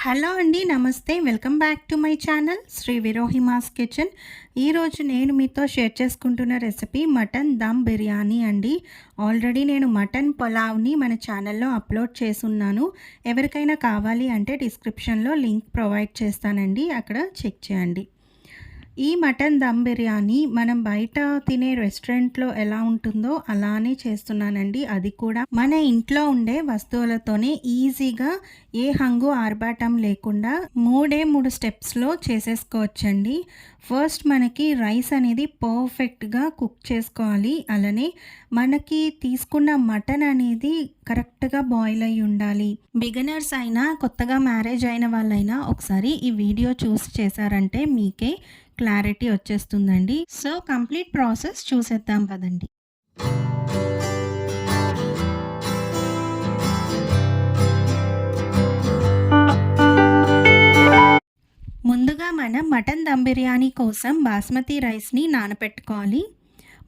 Hello అండి. నమస్తే. Welcome back to my channel Shri విరోహిమాస్ కిచెన్. ఈరోజు నేను మీతో షేర్ చేసుకుంటున్న రెసిపీ మటన్ దమ్ బిర్యానీ అండి. ఆల్రెడీ నేను మటన్ పులావ్ని మన ఛానల్లో అప్లోడ్ చేసున్నాను. ఎవరికైనా కావాలి అంటే డిస్క్రిప్షన్లో లింక్ ప్రొవైడ్ చేస్తానండి, అక్కడ చెక్ చేయండి. ఈ మటన్ దమ్ బిర్యానీ మనం బయట తినే రెస్టారెంట్లో ఎలా ఉంటుందో అలానే చేస్తున్నానండి. అది కూడా మన ఇంట్లో ఉండే వస్తువులతోనే ఈజీగా, ఏ హంగు ఆర్భాటం లేకుండా మూడు స్టెప్స్లో చేసేసుకోవచ్చండి. ఫస్ట్ మనకి రైస్ అనేది పర్ఫెక్ట్గా కుక్ చేసుకోవాలి. అలానే మనకి తీసుకున్న మటన్ అనేది కరెక్ట్గా బాయిల్ అయి ఉండాలి. బిగినర్స్ అయినా, కొత్తగా మ్యారేజ్ అయిన వాళ్ళైనా ఒకసారి ఈ వీడియో చూసి చేశారంటే మీకే క్లారిటీ వచ్చేస్తుందండి. సో కంప్లీట్ ప్రాసెస్ చూసేద్దాం పదండి. ముందుగా మనం మటన్ దమ్ బిర్యానీ కోసం బాస్మతి రైస్ని నానబెట్టుకోవాలి.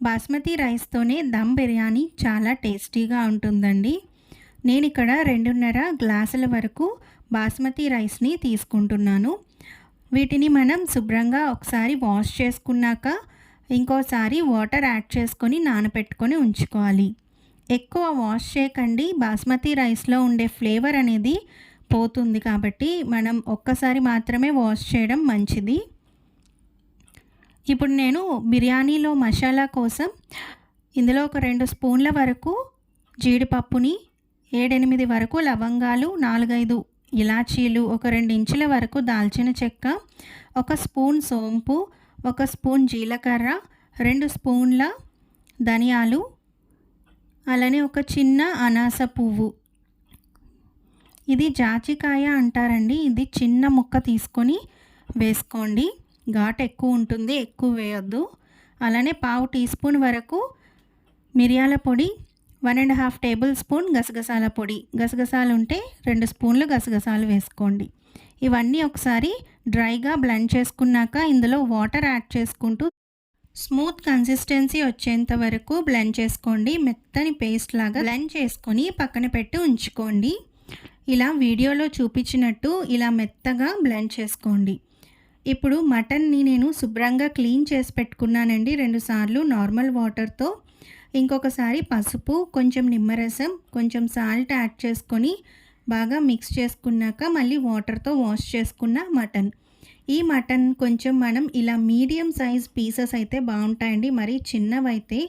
బాస్మతి రైస్తోనే దమ్ బిర్యానీ చాలా టేస్టీగా ఉంటుందండి. నేను ఇక్కడ 2.5 గ్లాసుల వరకు బాస్మతి రైస్ని తీసుకుంటున్నాను. వీటిని మనం శుభ్రంగా ఒకసారి వాష్ చేసుకున్నాక ఇంకోసారి వాటర్ యాడ్ చేసుకొని నానబెట్టుకొని ఉంచుకోవాలి. ఎక్కువ వాష్ చేయకండి, బాస్మతి రైస్లో ఉండే ఫ్లేవర్ అనేది పోతుంది కాబట్టి మనం ఒక్కసారి మాత్రమే వాష్ చేయడం మంచిది. ఇప్పుడు నేను బిర్యానీలో మసాలా కోసం ఇందులో ఒక 2 స్పూన్ల వరకు జీడిపప్పుని, 7-8 వరకు లవంగాలు, 4-5 ఇలాచీలు, ఒక 2 ఇంచుల వరకు దాల్చిన చెక్క, 1 స్పూన్ సోంపు, 1 స్పూన్ జీలకర్ర, 2 స్పూన్ల ధనియాలు, అలానే ఒక చిన్న అనాస పువ్వు. ఇది జాజికాయ అంటారండి. ఇది చిన్న ముక్క తీసుకొని వేసుకోండి. ఘాటు ఎక్కువ ఉంటుంది, ఎక్కువ వేయొద్దు. అలానే పావు టీ స్పూన్ వరకు మిరియాల పొడి, 1.5 టేబుల్ స్పూన్ గసగసాల పొడి. గసగసాలు ఉంటే 2 స్పూన్లు గసగసాలు వేసుకోండి. ఇవన్నీ ఒకసారి డ్రైగా బ్లెండ్ చేసుకున్నాక ఇందులో వాటర్ యాడ్ చేసుకుంటూ స్మూత్ కన్సిస్టెన్సీ వచ్చేంత వరకు బ్లెండ్ చేసుకోండి. మెత్తని పేస్ట్ లాగా బ్లెండ్ చేసుకొని పక్కన పెట్టి ఉంచుకోండి. ఇలా వీడియోలో చూపించినట్టు ఇలా మెత్తగా బ్లెండ్ చేసుకోండి. ఇప్పుడు మటన్ని నేను శుభ్రంగా క్లీన్ చేసి పెట్టుకున్నానండి 2 సార్లు నార్మల్ వాటర్తో. ఇంకొకసారి పసుపు, కొంచెం నిమ్మరసం, కొంచెం సాల్ట్ యాడ్ చేసుకొని బాగా మిక్స్ చేసుకున్నాక మళ్ళీ వాటర్తో వాష్ చేసుకున్న మటన్. ఈ మటన్ కొంచెం మనం ఇలా మీడియం సైజ్ పీసెస్ అయితే బాగుంటాయండి. మరి చిన్నవైతే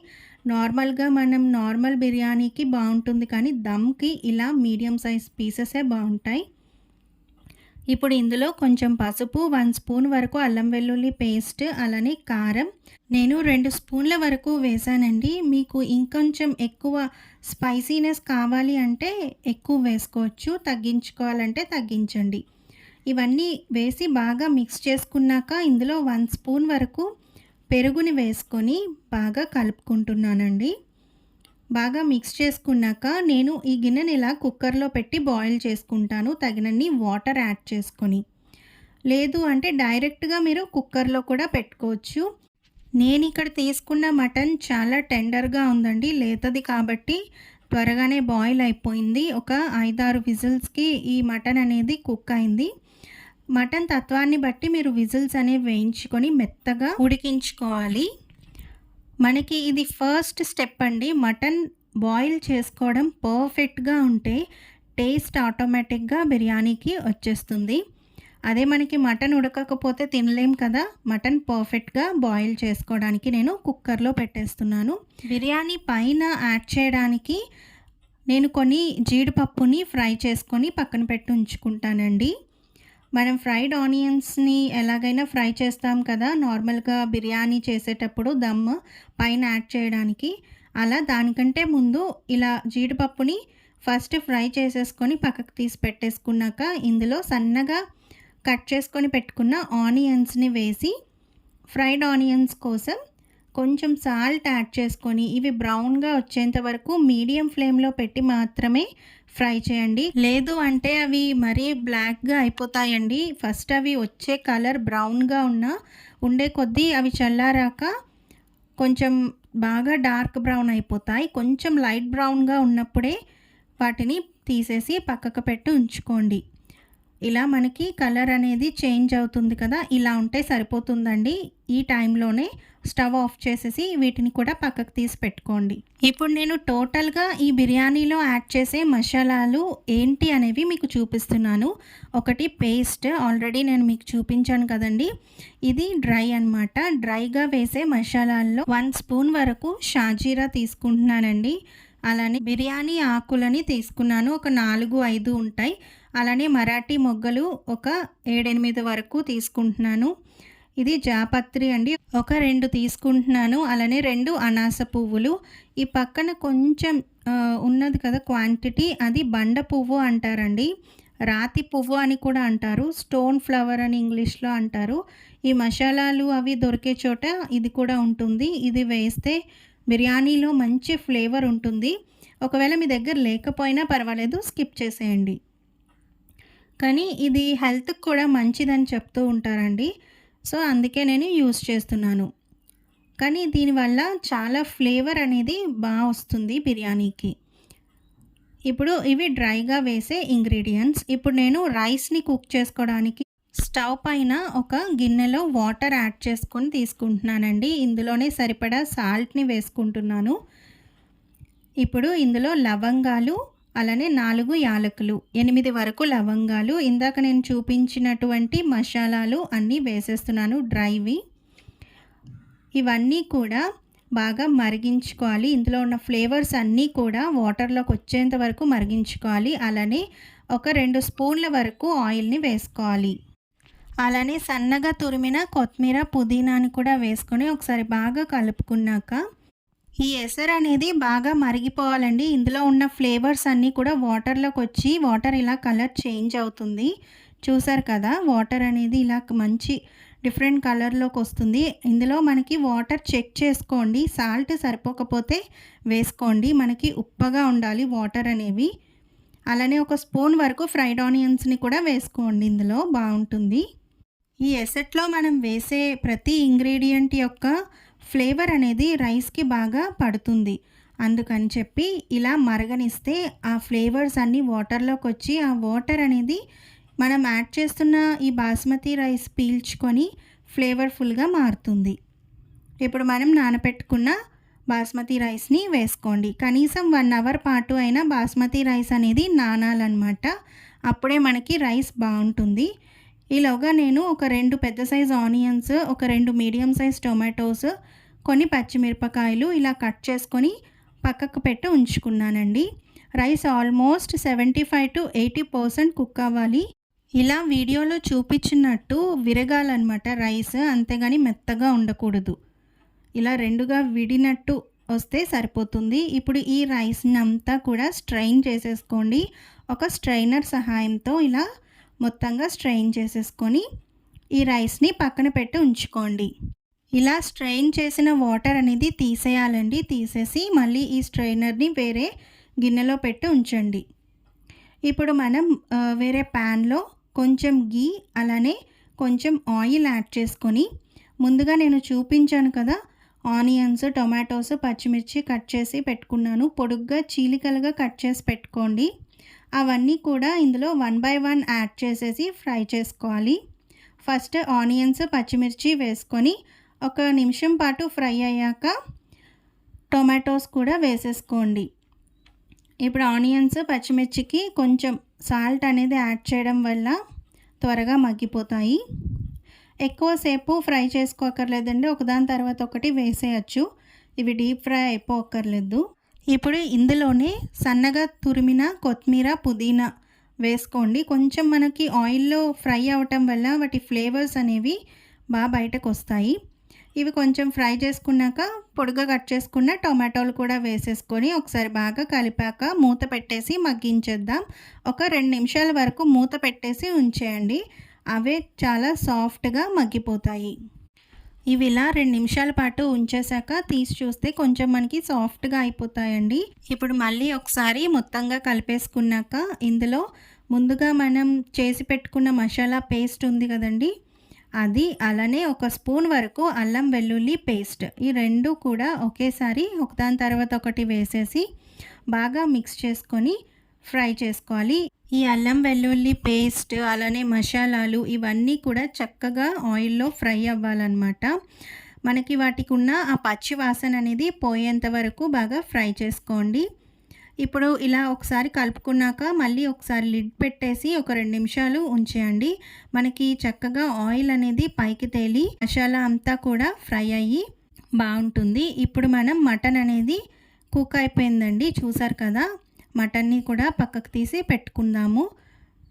నార్మల్గా మనం నార్మల్ బిర్యానీకి బాగుంటుంది, కానీ దమ్కి ఇలా మీడియం సైజ్ పీసెసే బాగుంటాయి. ఇప్పుడు ఇందులో కొంచెం పసుపు, 1 స్పూన్ వరకు అల్లం వెల్లుల్లి పేస్ట్, అలానే కారం నేను 2 స్పూన్ల వరకు వేసానండి. మీకు ఇంకొంచెం ఎక్కువ స్పైసీనెస్ కావాలి అంటే ఎక్కువ వేసుకోవచ్చు, తగ్గించుకోవాలంటే తగ్గించండి. ఇవన్నీ వేసి బాగా మిక్స్ చేసుకున్నాక ఇందులో 1 స్పూన్ వరకు పెరుగుని వేసుకొని బాగా కలుపుకుంటున్నానండి. బాగా మిక్స్ చేసుకున్నాక నేను ఈ గిన్నెని ఇలా కుక్కర్లో పెట్టి బాయిల్ చేసుకుంటాను, తగినన్ని వాటర్ యాడ్ చేసుకొని. లేదు అంటే డైరెక్ట్గా మీరు కుక్కర్లో కూడా పెట్టుకోవచ్చు. నేను ఇక్కడ తీసుకున్న మటన్ చాలా టెండర్గా ఉందండి, లేతది కాబట్టి త్వరగానే బాయిల్ అయిపోయింది. ఒక 5-6 విజిల్స్కి ఈ మటన్ అనేది కుక్ అయింది. మటన్ తత్వాన్ని బట్టి మీరు విజిల్స్ అనేవి వేయించుకొని మెత్తగా ఉడికించుకోవాలి. మనకి ఇది ఫస్ట్ స్టెప్ అండి. మటన్ బాయిల్ చేసుకోవడం పర్ఫెక్ట్గా ఉంటే టేస్ట్ ఆటోమేటిక్గా బిర్యానీకి వచ్చేస్తుంది. అదే మనకి మటన్ ఉడకకపోతే తినలేం కదా. మటన్ పర్ఫెక్ట్గా బాయిల్ చేసుకోవడానికి నేను కుక్కర్లో పెట్టేస్తున్నాను. బిర్యానీ పైన యాడ్ చేయడానికి నేను కొన్ని జీడిపప్పుని ఫ్రై చేసుకొని పక్కన పెట్టి ఉంచుకుంటానండి. మనం ఫ్రైడ్ ఆనియన్స్ని ఎలాగైనా ఫ్రై చేస్తాం కదా నార్మల్గా బిర్యానీ చేసేటప్పుడు దమ్ పైన యాడ్ చేయడానికి. అలా దానికంటే ముందు ఇలా జీడిపప్పుని ఫస్ట్ ఫ్రై చేసేసుకొని పక్కకు తీసి పెట్టేసుకున్నాక ఇందులో సన్నగా కట్ చేసుకొని పెట్టుకున్న ఆనియన్స్ని వేసి ఫ్రైడ్ ఆనియన్స్ కోసం కొంచెం సాల్ట్ యాడ్ చేసుకొని ఇవి బ్రౌన్గా వచ్చేంత వరకు మీడియం ఫ్లేమ్లో పెట్టి మాత్రమే ఫ్రై చేయండి. లేదు అంటే అవి మరీ బ్లాక్గా అయిపోతాయండి. ఫస్ట్ అవి వచ్చే కలర్ బ్రౌన్గా ఉండే కొద్దీ అవి చల్లారాక కొంచెం బాగా డార్క్ బ్రౌన్ అయిపోతాయి. కొంచెం లైట్ బ్రౌన్గా ఉన్నప్పుడే వాటిని తీసేసి పక్కకు పెట్టి ఉంచుకోండి. ఇలా మనకి కలర్ అనేది చేంజ్ అవుతుంది కదా! ఇలా ఉంటే సరిపోతుందండి. ఈ టైంలోనే స్టవ్ ఆఫ్ చేసేసి వీటిని కూడా పక్కకు తీసి పెట్టుకోండి. ఇప్పుడు నేను టోటల్‌గా ఈ బిర్యానీలో యాడ్ చేసే మసాలాలు ఏంటి అనేవి మీకు చూపిస్తున్నాను. ఒకటి పేస్ట్ ఆల్రెడీ నేను మీకు చూపించాను కదండీ! ఇది డ్రై అనమాట. డ్రైగా వేసే మసాలాల్లో 1 స్పూన్ వరకు షాజీరా తీసుకుంటున్నానండి. అలానే బిర్యానీ ఆకులని తీసుకున్నాను. ఒక 4, 5 ఉంటాయి. అలానే మరాఠీ మొగ్గలు ఒక 7, 8 వరకు తీసుకుంటున్నాను. ఇది జాపత్రి అండి. ఒక 2 తీసుకుంటున్నాను. అలానే 2 అనాస పువ్వులు. ఈ పక్కన కొంచెం ఉన్నది కదా క్వాంటిటీ, అది బండ పువ్వు అంటారండి. రాతి పువ్వు అని కూడా అంటారు. స్టోన్ ఫ్లవర్ అని ఇంగ్లీష్‌లో అంటారు. ఈ మసాలాలు అవి దొరికే చోట ఇది కూడా ఉంటుంది. ఇది వేస్తే బిర్యానీలో మంచి ఫ్లేవర్ ఉంటుంది. ఒకవేళ మీ దగ్గర లేకపోయినా పర్వాలేదు, స్కిప్ చేసేయండి. కానీ ఇది హెల్త్‌కి కూడా మంచిదని చెప్తూ ఉంటారండి. సో, అందుకే నేను యూజ్ చేస్తున్నాను. కానీ దీనివల్ల చాలా ఫ్లేవర్ అనేది వస్తుంది బిర్యానీకి. ఇప్పుడు ఇవి డ్రైగా వేసే ఇంగ్రీడియెంట్స్. ఇప్పుడు నేను రైస్‌ని కుక్ చేసుకోవడానికి స్టవ్ పైన ఒక గిన్నెలో వాటర్ యాడ్ చేసుకొని తీసుకుంటున్నానండి. ఇందులోనే సరిపడా సాల్ట్‌ని వేసుకుంటున్నాను. ఇప్పుడు ఇందులో లవంగాలు, అలానే 4 యాలకులు, 8 వరకు లవంగాలు, ఇందాక నేను చూపించినటువంటి మసాలాలు అన్నీ వేసేస్తున్నాను డ్రైవి. ఇవన్నీ కూడా బాగా మరిగించుకోవాలి. ఇందులో ఉన్న ఫ్లేవర్స్ అన్నీ కూడా వాటర్లోకి వచ్చేంత వరకు మరిగించుకోవాలి. అలానే ఒక 2 స్పూన్ల వరకు ఆయిల్‌ని వేసుకోవాలి. అలానే సన్నగా తురిమిన కొత్తిమీర, పుదీనాని కూడా వేసుకొని ఒకసారి బాగా కలుపుకున్నాక ఈ ఎసరు అనేది బాగా మరిగిపోవాలండి. ఇందులో ఉన్న ఫ్లేవర్స్ అన్నీ కూడా వాటర్లోకి వచ్చి వాటర్ ఇలా కలర్ చేంజ్ అవుతుంది. చూసారు కదా! వాటర్ అనేది ఇలా మంచి డిఫరెంట్ కలర్‌లోకి వస్తుంది. ఇందులో మనకి వాటర్ చెక్ చేసుకోండి. సాల్ట్ సరిపోకపోతే వేసుకోండి. మనకి ఉప్పగా ఉండాలి వాటర్ అనేవి. అలానే ఒక స్పూన్ వరకు ఫ్రైడ్ ఆనియన్స్‌ని కూడా వేసుకోండి. ఇందులో బావుంటుంది. ఈ ఎసట్లో మనం వేసే ప్రతి ఇంగ్రీడియంట్ యొక్క ఫ్లేవర్ అనేది రైస్‌కి బాగా పడుతుంది. అందుకని చెప్పి ఇలా మరగనిస్తే ఆ ఫ్లేవర్స్ అన్నీ వాటర్లోకి వచ్చి ఆ వాటర్ అనేది మనం యాడ్ చేస్తున్న ఈ బాస్మతి రైస్ పీల్చుకొని ఫ్లేవర్ఫుల్గా మారుతుంది. ఇప్పుడు మనం నానబెట్టుకున్న బాస్మతి రైస్‌ని వేసుకోండి. కనీసం 1 అవర్ పాటు అయినా బాస్మతి రైస్ అనేది నానాలన్నమాట. అప్పుడే మనకి రైస్ బావుంటుంది. ఈలోగా నేను ఒక 2 పెద్ద సైజ్ ఆనియన్స్, ఒక 2 మీడియం సైజ్ టొమాటోస్, కొన్ని పచ్చిమిరపకాయలు ఇలా కట్ చేసుకొని పక్కకు పెట్టి ఉంచుకున్నానండి. రైస్ ఆల్మోస్ట్ 75-80% కుక్ అవ్వాలి. ఇలా వీడియోలో చూపించినట్టు విరగాలన్నమాట రైస్, అంతేగాని మెత్తగా ఉండకూడదు. ఇలా 2గా విడినట్టు వస్తే సరిపోతుంది. ఇప్పుడు ఈ రైస్‌ని అంతా కూడా స్ట్రెయిన్ చేసేసుకోండి. ఒక స్ట్రెయినర్ సహాయంతో ఇలా మొత్తంగా స్ట్రెయిన్ చేసేసుకొని ఈ రైస్‌ని పక్కన పెట్టి ఉంచుకోండి. ఇలా స్ట్రెయిన్ చేసిన వాటర్ అనేది తీసేయాలండి. తీసేసి మళ్ళీ ఈ స్ట్రెయినర్‌ని వేరే గిన్నెలో పెట్టి ఉంచండి. ఇప్పుడు మనం వేరే ప్యాన్‌లో కొంచెం ఘీ, అలానే కొంచెం ఆయిల్ యాడ్ చేసుకొని ముందుగా నేను చూపించాను కదా! ఆనియన్స్, టొమాటోస్, పచ్చిమిర్చి కట్ చేసి పెట్టుకున్నాను. పొడుగ్గా చీలికలుగా కట్ చేసి పెట్టుకోండి. అవన్నీ కూడా ఇందులో 1 బై 1 యాడ్ చేసేసి ఫ్రై చేసుకోవాలి. ఫస్ట్ ఆనియన్స్, పచ్చిమిర్చి వేసుకొని ఒక నిమిషం పాటు ఫ్రై అయ్యాక టొమాటోస్ కూడా వేసేసుకోండి. ఇప్పుడు ఆనియన్స్, పచ్చిమిర్చికి కొంచెం సాల్ట్ అనేది యాడ్ చేయడం వల్ల త్వరగా మగ్గిపోతాయి. ఎక్కువసేపు ఫ్రై చేసుకోక్కర్లేదండి. ఒకదాని తర్వాత ఒకటి వేసేయచ్చు. ఇవి డీప్ ఫ్రై అయిపోక్కర్లేదు. ఇప్పుడు ఇందులోనే సన్నగా తురిమిన కొత్తిమీర, పుదీనా వేసుకోండి. కొంచెం మనకి ఆయిల్లో ఫ్రై అవ్వటం వల్ల వాటి ఫ్లేవర్స్ అనేవి బయటకు వస్తాయి. ఇవి కొంచెం ఫ్రై చేసుకున్నాక పొడిగా కట్ చేసుకున్న టొమాటోలు కూడా వేసేసుకొని ఒకసారి బాగా కలిపాక మూత పెట్టేసి మగ్గించేద్దాం. ఒక 2 నిమిషాల వరకు మూత పెట్టేసి ఉంచేయండి. అవే చాలా సాఫ్ట్‌గా మగ్గిపోతాయి. ఇవి ఇలా 2 నిమిషాల పాటు ఉంచేసాక తీసి చూస్తే కొంచెం మనకి సాఫ్ట్‌గా అయిపోతాయండి. ఇప్పుడు మళ్ళీ ఒకసారి మొత్తంగా కలిపేసుకున్నాక ఇందులో ముందుగా మనం చేసి పెట్టుకున్న మసాలా పేస్ట్ ఉంది కదండీ! అది, అలానే ఒక స్పూన్ వరకు అల్లం వెల్లుల్లి పేస్ట్, ఈ 2 కూడా ఒకేసారి ఒకదాని తర్వాత ఒకటి వేసేసి బాగా మిక్స్ చేసుకొని ఫ్రై చేసుకోవాలి. ఈ అల్లం వెల్లుల్లి పేస్ట్ అలానే మసాలాలు ఇవన్నీ కూడా చక్కగా ఆయిల్‌లో ఫ్రై అవ్వాలనమాట. మనకి వాటికున్న ఆ పచ్చి వాసన అనేది పోయేంత వరకు బాగా ఫ్రై చేసుకోండి. ఇప్పుడు ఇలా ఒకసారి కలుపుకున్నాక మళ్ళీ ఒకసారి లిడ్ పెట్టేసి ఒక 2 నిమిషాలు ఉంచేయండి. మనకి చక్కగా ఆయిల్ అనేది పైకి తేలి మసాలా అంతా కూడా ఫ్రై అయ్యి బావుంటుంది. ఇప్పుడు మనం మటన్ అనేది కుక్ అయిపోయిందండి. చూసారు కదా! మటన్‌ని కూడా పక్కకు తీసి పెట్టుకుందాము.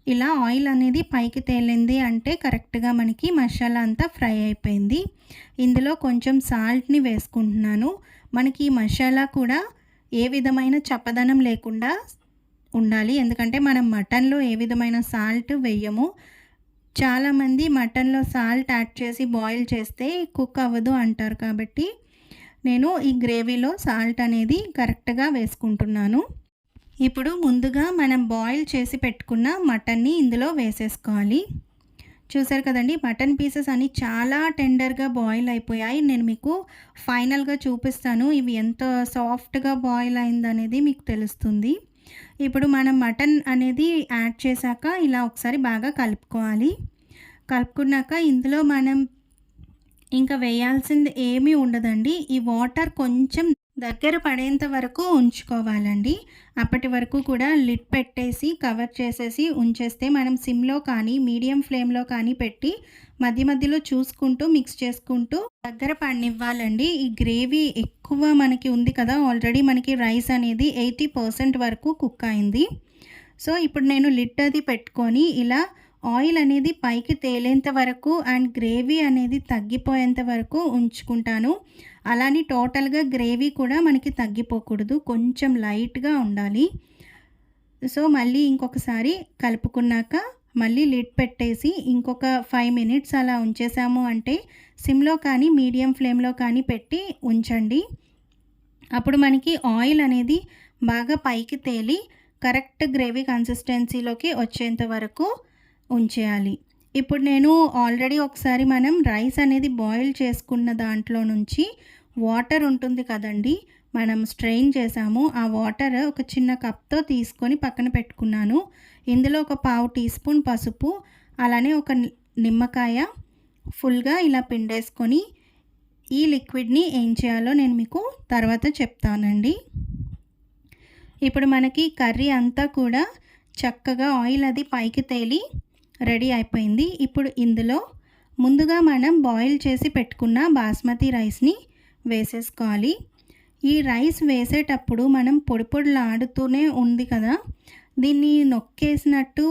ఇలా ఆయిల్ అనేది పైకి తేలింది అంటే కరెక్ట్‌గా మనకి మసాలా అంతా ఫ్రై అయిపోయింది. ఇందులో కొంచెం సాల్ట్‌ని వేసుకుంటున్నాను. మనకి ఈ మసాలా కూడా ఏ విధమైన చప్పదనం లేకుండా ఉండాలి. ఎందుకంటే మనం మటన్‌లో ఏ విధమైన సాల్ట్ వెయ్యము. చాలామంది మటన్‌లో సాల్ట్ యాడ్ చేసి బాయిల్ చేస్తే కుక్ అవ్వదు అంటారు. కాబట్టి నేను ఈ గ్రేవీలో సాల్ట్ అనేది కరెక్ట్‌గా వేసుకుంటున్నాను. ఇప్పుడు ముందుగా మనం బాయిల్ చేసి పెట్టుకున్న మటన్ని ఇందులో వేసేసుకోవాలి. చూసారు కదండీ! మటన్ పీసెస్ అన్నీ చాలా టెండర్‌గా బాయిల్ అయిపోయాయి. నేను మీకు ఫైనల్‌గా చూపిస్తాను. ఇవి ఎంత సాఫ్ట్‌గా బాయిల్ అయిందనేది మీకు తెలుస్తుంది. ఇప్పుడు మనం మటన్ అనేది యాడ్ చేశాక ఇలా ఒకసారి బాగా కలుపుకోవాలి. కలుపుకున్నాక ఇందులో మనం ఇంకా వేయాల్సింది ఏమీ ఉండదండి. ఈ వాటర్ కొంచెం దగ్గర పడేంత వరకు ఉంచుకోవాలండి. అప్పటి వరకు కూడా లిడ్ పెట్టేసి కవర్ చేసేసి ఉంచేస్తే మనం సిమ్‌లో కానీ, మీడియం ఫ్లేమ్‌లో కానీ పెట్టి మధ్య మధ్యలో చూసుకుంటూ మిక్స్ చేసుకుంటూ దగ్గర పడనివ్వాలండి. ఈ గ్రేవీ ఎక్కువ మనకి ఉంది కదా! ఆల్రెడీ మనకి రైస్ అనేది 80% వరకు కుక్ అయింది. సో, ఇప్పుడు నేను లిడ్ అది పెట్టుకొని ఇలా ఆయిల్ అనేది పైకి తేలేంత వరకు అండ్ గ్రేవీ అనేది తగ్గిపోయేంత వరకు ఉంచుకుంటాను. అలానే టోటల్‌గా గ్రేవీ కూడా మనకి తగ్గిపోకూడదు. కొంచెం లైట్‌గా ఉండాలి. సో, మళ్ళీ ఇంకొకసారి కలుపుకున్నాక మళ్ళీ లిడ్ పెట్టేసి ఇంకొక 5 మినిట్స్ అలా ఉంచేసాము అంటే సిమ్‌లో కానీ, మీడియం ఫ్లేమ్‌లో కానీ పెట్టి ఉంచండి. అప్పుడు మనకి ఆయిల్ అనేది బాగా పైకి తేలి కరెక్ట్ గ్రేవీ కన్సిస్టెన్సీలోకి వచ్చేంత వరకు ఉంచేయాలి. ఇప్పుడు నేను ఆల్రెడీ ఒకసారి మనం రైస్ అనేది బాయిల్ చేసుకున్న దాంట్లో నుంచి వాటర్ ఉంటుంది కదండీ! మనం స్ట్రెయిన్ చేసాము. ఆ వాటర్ ఒక చిన్న కప్‌తో తీసుకొని పక్కన పెట్టుకున్నాను. ఇందులో ఒక పావు టీ స్పూన్ పసుపు, అలానే ఒక నిమ్మకాయ ఫుల్‌గా ఇలా పిండేసుకొని ఈ లిక్విడ్‌ని ఏం చేయాలో నేను మీకు తర్వాత చెప్తానండి. ఇప్పుడు మనకి కర్రీ అంతా కూడా చక్కగా ఆయిల్ అది పైకి తేలి రెడీ అయిపోయింది. ఇప్పుడు ఇందులో ముందుగా మనం బాయిల్ చేసి పెట్టుకున్న బాస్మతి రైస్‌ని వేసేసుకోవాలి. ఈ రైస్ వేసేటప్పుడు మనం పొడి పొడిలాడుతూనే ఉంది కదా! దీన్ని నొక్కేసినట్టు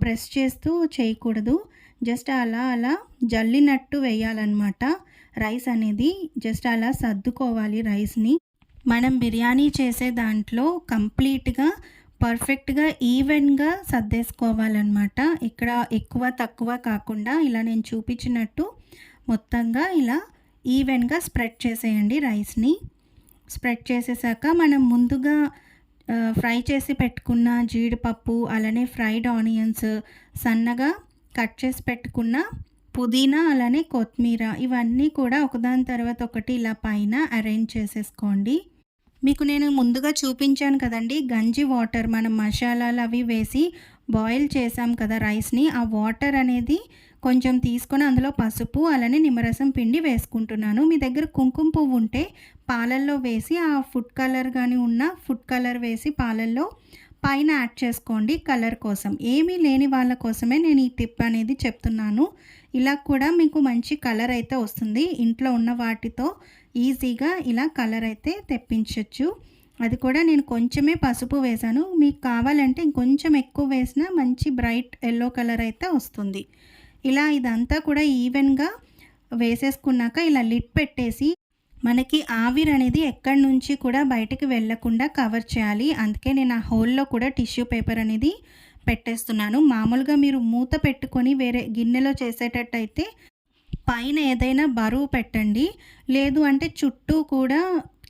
ప్రెస్ చేస్తూ చేయకూడదు. జస్ట్ అలా అలా జల్లినట్టు వేయాలన్నమాట. రైస్ అనేది జస్ట్ అలా సర్దుకోవాలి రైస్‌ని. మనం బిర్యానీ చేసే దాంట్లో కంప్లీట్‌గా పర్ఫెక్ట్‌గా ఈవెన్‌గా సర్దేసుకోవాలన్నమాట. ఇక్కడ ఎక్కువ తక్కువ కాకుండా ఇలా నేను చూపించినట్టు మొత్తంగా ఇలా ఈవెన్‌గా స్ప్రెడ్ చేసేయండి రైస్‌ని. స్ప్రెడ్ చేసేసాక మనం ముందుగా ఫ్రై చేసి పెట్టుకున్న జీడిపప్పు, అలానే ఫ్రైడ్ ఆనియన్స్, సన్నగా కట్ చేసి పెట్టుకున్న పుదీనా, అలానే కొత్తిమీర ఇవన్నీ కూడా ఒకదాని తర్వాత ఒకటి ఇలా పైన అరేంజ్ చేసేసుకోండి. మీకు నేను ముందుగా చూపించాను కదండీ! గంజి వాటర్ మనం మసాలాలు అవి వేసి బాయిల్ చేసాం కదా రైస్‌ని. ఆ వాటర్ అనేది కొంచెం తీసుకొని అందులో పసుపు, అలానే నిమ్మరసం పిండి వేసుకుంటున్నాను. మీ దగ్గర కుంకుమ పువ్వు ఉంటే పాలల్లో వేసి ఆ ఫుడ్ కలర్ గాని ఉన్న ఫుడ్ కలర్ వేసి పాలల్లో పైన యాడ్ చేసుకోండి కలర్ కోసం. ఏమీ లేని వాళ్ళ కోసమే నేను ఈ టిప్ అనేది చెప్తున్నాను. ఇలా కూడా మీకు మంచి కలర్ అయితే వస్తుంది. ఇంట్లో ఉన్న వాటితో ఈజీగా ఇలా కలర్ అయితే తెప్పించొచ్చు. అది కూడా నేను కొంచెమే పసుపు వేశాను. మీకు కావాలంటే ఇంకొంచెం ఎక్కువ వేసినా మంచి బ్రైట్ యెల్లో కలర్ అయితే వస్తుంది. ఇలా ఇదంతా కూడా ఈవెన్‌గా వేసేసుకున్నాక ఇలా లిడ్ పెట్టేసి మనకి ఆవిరి అనేది ఎక్కడి నుంచి కూడా బయటికి వెళ్ళకుండా కవర్ చేయాలి. అందుకే నేను ఆ హోల్‌లో కూడా టిష్యూ పేపర్ అనేది పెట్టేస్తున్నాను. మామూలుగా మీరు మూత పెట్టుకొని వేరే గిన్నెలో చేసేటట్టయితే పైన ఏదైనా బరువు పెట్టండి. లేదు అంటే చుట్టూ కూడా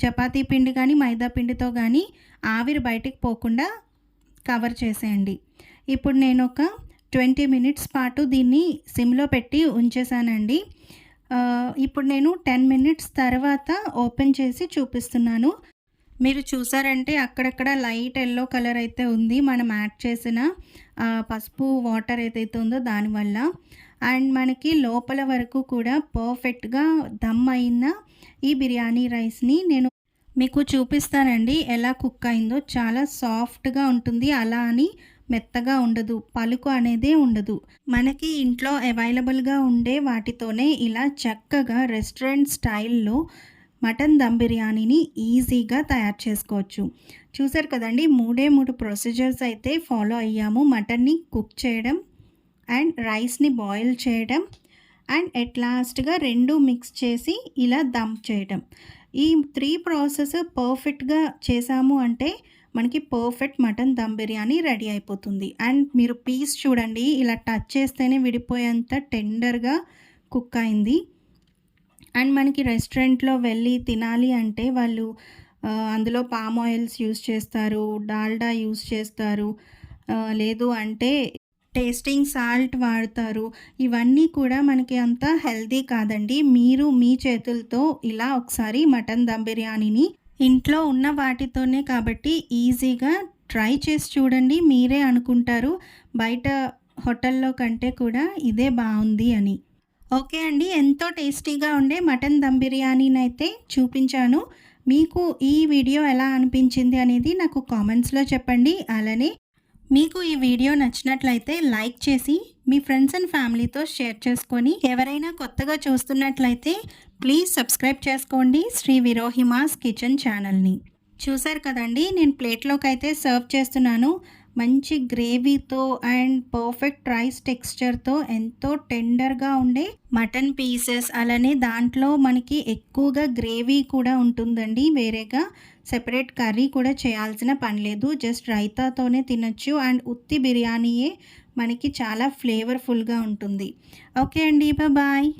చపాతీ పిండి కానీ, మైదా పిండితో కానీ ఆవిరి బయటికి పోకుండా కవర్ చేసేయండి. ఇప్పుడు నేను ఒక 20 మినిట్స్ పాటు దీన్ని సిమ్‌లో పెట్టి ఉంచేసానండి. ఇప్పుడు నేను 10 మినిట్స్ తర్వాత ఓపెన్ చేసి చూపిస్తున్నాను. మీరు చూసారంటే అక్కడక్కడ లైట్ యెల్లో కలర్ అయితే ఉంది. మనం యాడ్ చేసిన పసుపు వాటర్ ఏదైతే ఉందో దానివల్ల. అండ్ మనకి లోపల వరకు కూడా పర్ఫెక్ట్‌గా దమ్ అయిన ఈ బిర్యానీ రైస్‌ని నేను మీకు చూపిస్తానండి ఎలా కుక్ అయిందో. చాలా సాఫ్ట్‌గా ఉంటుంది. అలా అని మెత్తగా ఉండదు. పలుకు అనేదే ఉండదు. మనకి ఇంట్లో అవైలబుల్‌గా ఉండే వాటితోనే ఇలా చక్కగా రెస్టారెంట్ స్టైల్‌లో మటన్ దమ్ బిర్యానీని ఈజీగా తయారు చేసుకోవచ్చు. చూసారు కదండీ! 3 ప్రొసీజర్స్ అయితే ఫాలో అయ్యాము. మటన్‌ని కుక్ చేయడం అండ్ రైస్‌ని బాయిల్ చేయడం అండ్ ఎట్ లాస్ట్‌గా 2 మిక్స్ చేసి ఇలా దమ్ చేయడం. ఈ 3 ప్రాసెస్ పర్ఫెక్ట్‌గా చేశాము అంటే మనకి perfect mutton dum biryani ready అయిపోతుంది. అండ్ మీరు పీస్ చూడండి, ఇలా టచ్ చేస్తేనే విడిపోయేంత టెండర్‌గా కుక్ అయింది. అండ్ మనకి రెస్టారెంట్‌లో వెళ్ళి తినాలి అంటే వాళ్ళు అందులో పామ్ ఆయిల్స్ యూజ్ చేస్తారు, డాల్డా యూజ్ చేస్తారు. లేదు అంటే టేస్టింగ్ సాల్ట్ వాడతారు. ఇవన్నీ కూడా మనకి అంత హెల్తీ కాదండి. మీరు మీ చేతులతో ఇలా ఒకసారి మటన్ దమ్ బిర్యానీని ఇంట్లో ఉన్న వాటితోనే కాబట్టి ఈజీగా ట్రై చేసి చూడండి. మీరే అనుకుంటారు బయట హోటల్లో కంటే కూడా ఇదే బావుంది అని. ఓకే అండి. ఎంతో టేస్టీగా ఉండే మటన్ దమ్ బిర్యానీనైతే చూపించాను. మీకు ఈ వీడియో ఎలా అనిపించింది అనేది నాకు కామెంట్స్‌లో చెప్పండి. అలానే మీకు ఈ వీడియో నచ్చినట్లయితే లైక్ చేసి మీ ఫ్రెండ్స్ అండ్ ఫ్యామిలీతో షేర్ చేసుకొని, ఎవరైనా కొత్తగా చూస్తున్నట్లయితే ప్లీజ్ సబ్స్క్రైబ్ చేసుకోండి శ్రీ విరోహిమాస్ కిచెన్ ఛానల్‌ని. చూసారు కదండీ! నేను ప్లేట్‌లోకైతే సర్వ్ చేస్తున్నాను. మంచి గ్రేవీతో అండ్ పర్ఫెక్ట్ రైస్ టెక్స్చర్‌తో ఎంతో టెండర్‌గా ఉండే మటన్ పీసెస్, అలానే దాంట్లో మనకి ఎక్కువగా గ్రేవీ కూడా ఉంటుందండి. వేరేగా సెపరేట్ కర్రీ కూడా చేయాల్సిన పని లేదు. జస్ట్ రైతాతోనే తినొచ్చు. అండ్ ఉత్తి బిర్యానీయే మనకి చాలా ఫ్లేవర్‌ఫుల్‌గా ఉంటుంది. ఓకే అండి. బాయ్.